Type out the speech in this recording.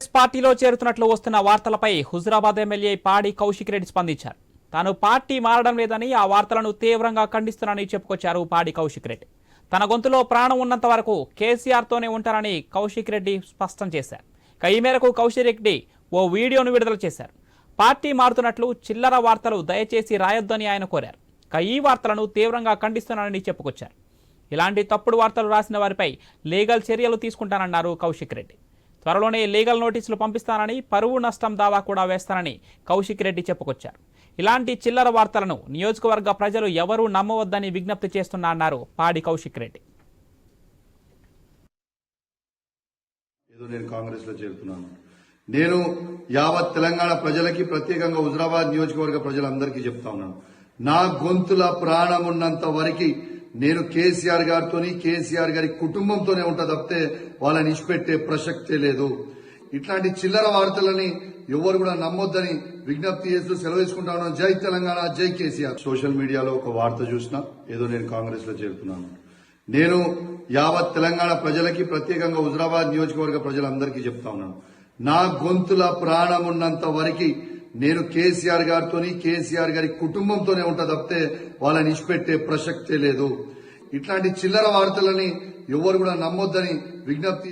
కాంగ్రెస్ పార్టీలో చేరుతున్నట్లు వస్తున్న వార్తలపై హుజురాబాద్ ఎమ్మెల్యే పాడి కౌశిక్ రెడ్డి స్పందించారు. తాను పార్టీ మారడం లేదని, ఆ వార్తలను తీవ్రంగా ఖండిస్తున్నానని చెప్పుకొచ్చారు పాడి కౌశిక్ రెడ్డి. తన గొంతులో ప్రాణం ఉన్నంత వరకు కేసీఆర్తోనే ఉంటారని కౌశిక్ రెడ్డి స్పష్టం చేశారు. ఈ మేరకు కౌశిక్ రెడ్డి ఓ వీడియోను విడుదల చేశారు. పార్టీ మారుతున్నట్లు చిల్లర వార్తలు దయచేసి రాయొద్దని ఆయన కోరారు. ఈ వార్తలను తీవ్రంగా ఖండిస్తున్నానని చెప్పుకొచ్చారు. ఇలాంటి తప్పుడు వార్తలు రాసిన వారిపై లీగల్ చర్యలు తీసుకుంటానన్నారు కౌశిక్ రెడ్డి. త్వరలోనే లీగల్ నోటీసులు పంపిస్తానని, పరువు నష్టం దావా కూడా వేస్తానని కౌశిక్ రెడ్డి చెప్పుకొచ్చారు. ఇలాంటి చిల్లర వార్తలను నియోజకవర్గ ప్రజలు ఎవరూ నమ్మవద్దని విజ్ఞప్తి చేస్తున్నా అన్నారు పాడి కౌశిక్ రెడ్డి. నేను కాంగ్రెస్ లో చేరుతున్నాను. నేను యావత్ తెలంగాణ ప్రజలకి, ప్రత్యేకంగా హుజురాబాద్ నియోజకవర్గ ప్రజలందరికీ చెప్తా ఉన్నాను, నా గొంతుల ప్రాణం ఉన్నంత వరకు నేను కేసీఆర్ గారితోని, కేసీఆర్ గారి కుటుంబంతోనే ఉంటా తప్పితే వాళ్ళని ఇచ్చిపెట్టే ప్రసక్తే లేదు. ఇట్లాంటి చిల్లర వార్తలని ఎవరు కూడా నమ్మొద్దని విజ్ఞప్తి చేస్తూ సెలవు తీసుకుంటా ఉన్నాను. జై తెలంగాణ, జై కేసీఆర్. సోషల్ మీడియాలో ఒక వార్త చూసినా నేను కాంగ్రెస్ లో చేరుతున్నాను. నేను యావత్ తెలంగాణ ప్రజలకి, ప్రత్యేకంగా హుజురాబాద్ నియోజకవర్గ ప్రజలందరికీ చెప్తా ఉన్నాను, నా గొంతుల ప్రాణం ఉన్నంత వరకు నేను కేసీఆర్ గారితోని, కేసీఆర్ గారి కుటుంబంతోనే ఉంటా తప్పితే వాళ్ళని ఇచ్చిపెట్టే ప్రసక్తే లేదు. ఇట్లాంటి చిల్లర వార్తలని ఎవరు కూడా నమ్మొద్దని విజ్ఞప్తి